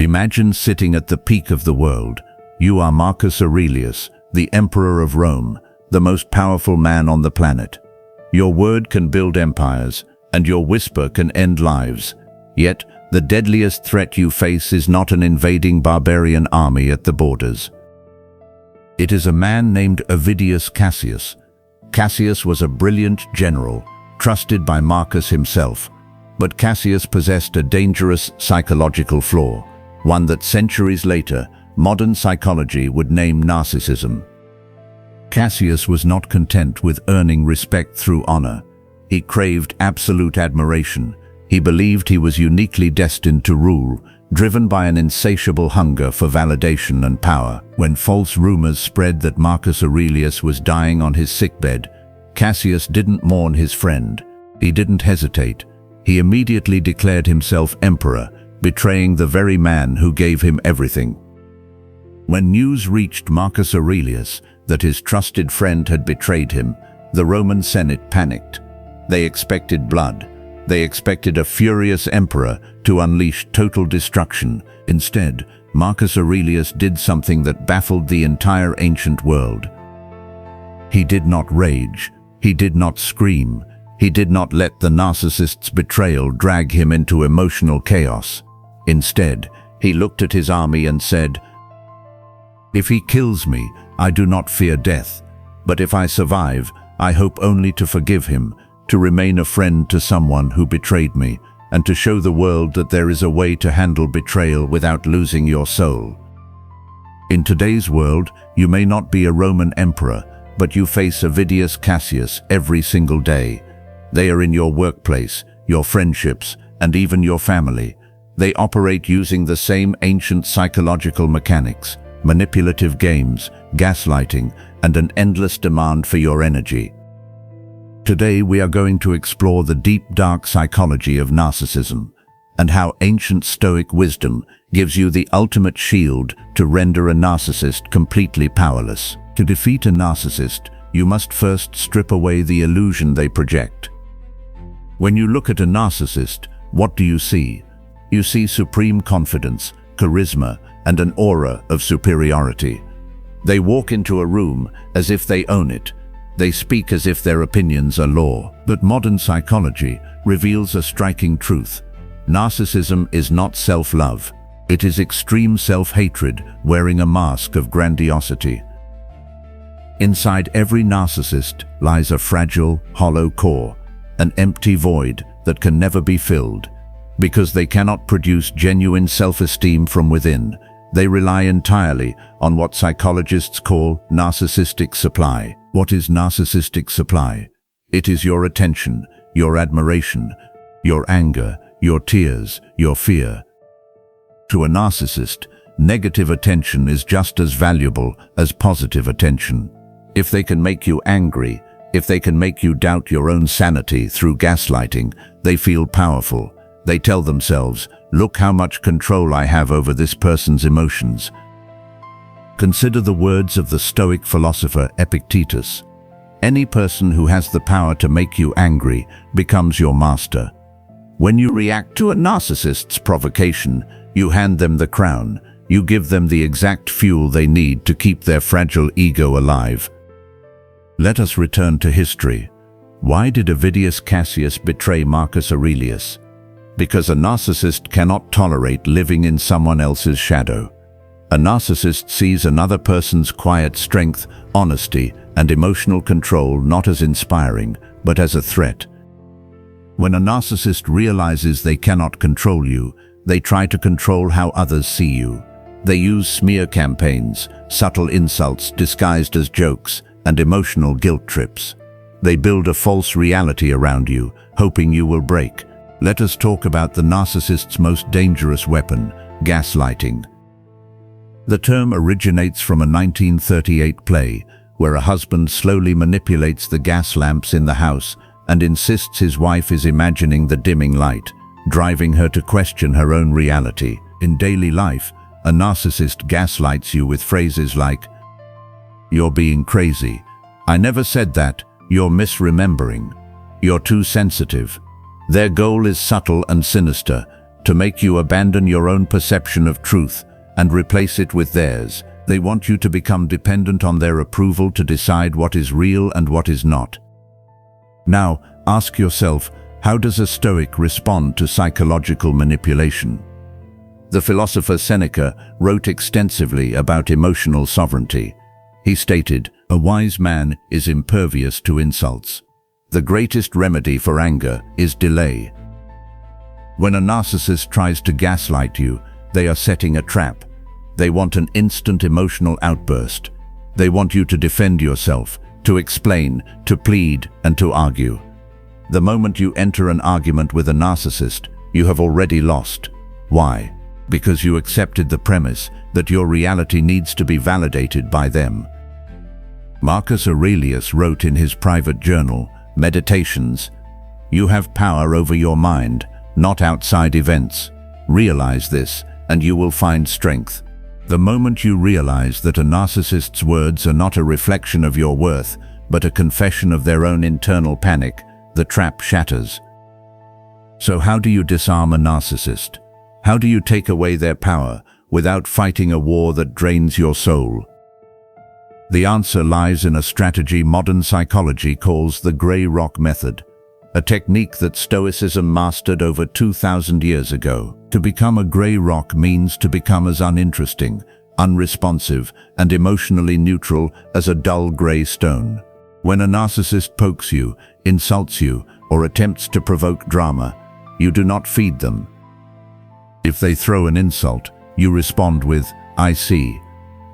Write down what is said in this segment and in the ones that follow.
Imagine sitting at the peak of the world. You are Marcus Aurelius, the Emperor of Rome, the most powerful man on the planet. Your word can build empires, and your whisper can end lives. Yet, the deadliest threat you face is not an invading barbarian army at the borders. It is a man named Avidius Cassius. Cassius was a brilliant general, trusted by Marcus himself. But Cassius possessed a dangerous psychological flaw, one that centuries later, modern psychology would name narcissism. Cassius was not content with earning respect through honor. He craved absolute admiration. He believed he was uniquely destined to rule, driven by an insatiable hunger for validation and power. When false rumors spread that Marcus Aurelius was dying on his sickbed, Cassius didn't mourn his friend. He didn't hesitate. He immediately declared himself emperor, betraying the very man who gave him everything. When news reached Marcus Aurelius that his trusted friend had betrayed him, the Roman Senate panicked. They expected blood. They expected a furious emperor to unleash total destruction. Instead, Marcus Aurelius did something that baffled the entire ancient world. He did not rage. He did not scream. He did not let the narcissist's betrayal drag him into emotional chaos. Instead, he looked at his army and said, "If he kills me, I do not fear death. But if I survive, I hope only to forgive him, to remain a friend to someone who betrayed me, and to show the world that there is a way to handle betrayal without losing your soul." In today's world, you may not be a Roman emperor, but you face Avidius Cassius every single day. They are in your workplace, your friendships, and even your family. They operate using the same ancient psychological mechanics, manipulative games, gaslighting, and an endless demand for your energy. Today we are going to explore the deep, dark psychology of narcissism, and how ancient Stoic wisdom gives you the ultimate shield to render a narcissist completely powerless. To defeat a narcissist, you must first strip away the illusion they project. When you look at a narcissist, what do you see? You see supreme confidence, charisma, and an aura of superiority. They walk into a room as if they own it. They speak as if their opinions are law. But modern psychology reveals a striking truth. Narcissism is not self-love. It is extreme self-hatred wearing a mask of grandiosity. Inside every narcissist lies a fragile, hollow core, an empty void that can never be filled. Because they cannot produce genuine self-esteem from within, they rely entirely on what psychologists call narcissistic supply. What is narcissistic supply? It is your attention, your admiration, your anger, your tears, your fear. To a narcissist, negative attention is just as valuable as positive attention. If they can make you angry, if they can make you doubt your own sanity through gaslighting, they feel powerful. They tell themselves, "Look how much control I have over this person's emotions." Consider the words of the Stoic philosopher Epictetus. Any person who has the power to make you angry becomes your master. When you react to a narcissist's provocation, you hand them the crown. You give them the exact fuel they need to keep their fragile ego alive. Let us return to history. Why did Avidius Cassius betray Marcus Aurelius? Because a narcissist cannot tolerate living in someone else's shadow. A narcissist sees another person's quiet strength, honesty, and emotional control not as inspiring, but as a threat. When a narcissist realizes they cannot control you, they try to control how others see you. They use smear campaigns, subtle insults disguised as jokes, and emotional guilt trips. They build a false reality around you, hoping you will break. Let us talk about the narcissist's most dangerous weapon, gaslighting. The term originates from a 1938 play, where a husband slowly manipulates the gas lamps in the house and insists his wife is imagining the dimming light, driving her to question her own reality. In daily life, a narcissist gaslights you with phrases like, "You're being crazy. I never said that. You're misremembering. You're too sensitive." Their goal is subtle and sinister, to make you abandon your own perception of truth and replace it with theirs. They want you to become dependent on their approval to decide what is real and what is not. Now, ask yourself, how does a Stoic respond to psychological manipulation? The philosopher Seneca wrote extensively about emotional sovereignty. He stated, "A wise man is impervious to insults. The greatest remedy for anger is delay." When a narcissist tries to gaslight you, they are setting a trap. They want an instant emotional outburst. They want you to defend yourself, to explain, to plead, and to argue. The moment you enter an argument with a narcissist, you have already lost. Why? Because you accepted the premise that your reality needs to be validated by them. Marcus Aurelius wrote in his private journal, Meditations, "You have power over your mind, not outside events. Realize this, and you will find strength." The moment you realize that a narcissist's words are not a reflection of your worth, but a confession of their own internal panic, the trap shatters. So how do you disarm a narcissist? How do you take away their power without fighting a war that drains your soul? The answer lies in a strategy modern psychology calls the grey rock method, a technique that Stoicism mastered over 2,000 years ago. To become a grey rock means to become as uninteresting, unresponsive, and emotionally neutral as a dull grey stone. When a narcissist pokes you, insults you, or attempts to provoke drama, you do not feed them. If they throw an insult, you respond with, "I see."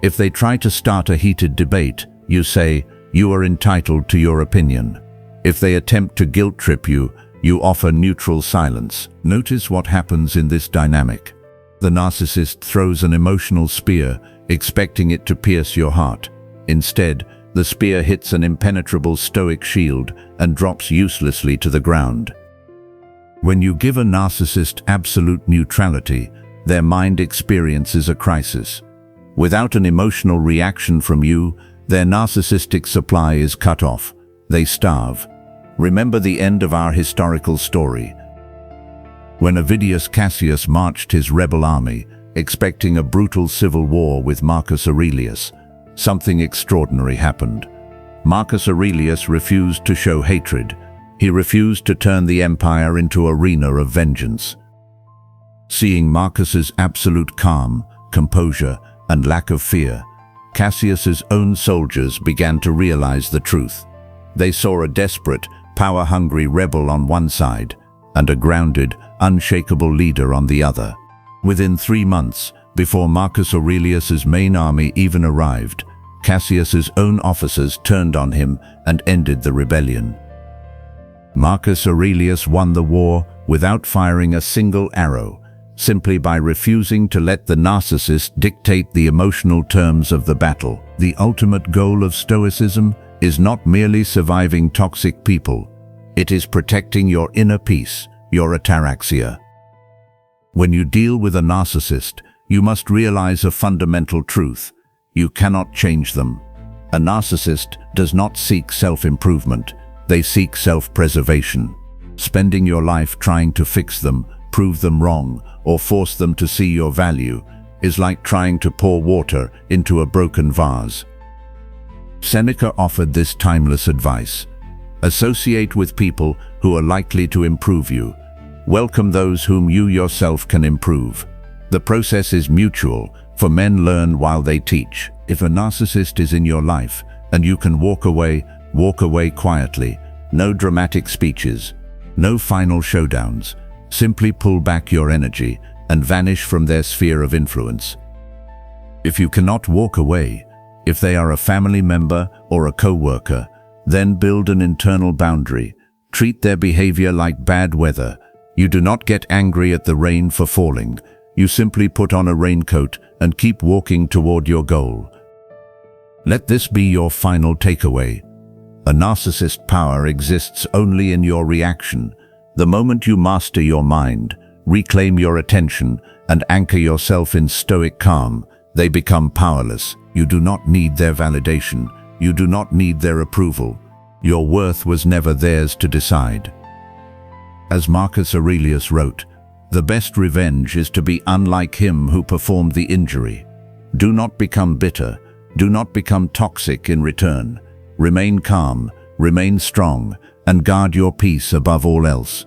If they try to start a heated debate, you say, "You are entitled to your opinion." If they attempt to guilt trip you, you offer neutral silence. Notice what happens in this dynamic. The narcissist throws an emotional spear, expecting it to pierce your heart. Instead, the spear hits an impenetrable Stoic shield and drops uselessly to the ground. When you give a narcissist absolute neutrality, their mind experiences a crisis. Without an emotional reaction from you, their narcissistic supply is cut off. They starve. Remember the end of our historical story. When Avidius Cassius marched his rebel army, expecting a brutal civil war with Marcus Aurelius, something extraordinary happened. Marcus Aurelius refused to show hatred. He refused to turn the empire into an arena of vengeance. Seeing Marcus's absolute calm, composure, and lack of fear, Cassius's own soldiers began to realize the truth. They saw a desperate, power-hungry rebel on one side and a grounded, unshakable leader on the other. Within 3 months, before Marcus Aurelius's main army even arrived, Cassius's own officers turned on him and ended the rebellion. Marcus Aurelius won the war without firing a single arrow, simply by refusing to let the narcissist dictate the emotional terms of the battle. The ultimate goal of Stoicism is not merely surviving toxic people. It is protecting your inner peace, your ataraxia. When you deal with a narcissist, you must realize a fundamental truth. You cannot change them. A narcissist does not seek self-improvement. They seek self-preservation. Spending your life trying to fix them, prove them wrong, or force them to see your value is like trying to pour water into a broken vase. Seneca offered this timeless advice. Associate with people who are likely to improve you. Welcome those whom you yourself can improve. The process is mutual, for men learn while they teach. If a narcissist is in your life and you can walk away quietly. No dramatic speeches, no final showdowns. Simply pull back your energy and vanish from their sphere of influence. If you cannot walk away, if they are a family member or a co-worker, then build an internal boundary. Treat their behavior like bad weather. You do not get angry at the rain for falling. You simply put on a raincoat and keep walking toward your goal. Let this be your final takeaway. A narcissist power exists only in your reaction. The moment you master your mind, reclaim your attention, and anchor yourself in stoic calm, they become powerless. You do not need their validation. You do not need their approval. Your worth was never theirs to decide. As Marcus Aurelius wrote, The best revenge is to be unlike him who performed the injury. Do not become bitter. Do not become toxic in return. Remain calm, remain strong, and guard your peace above all else.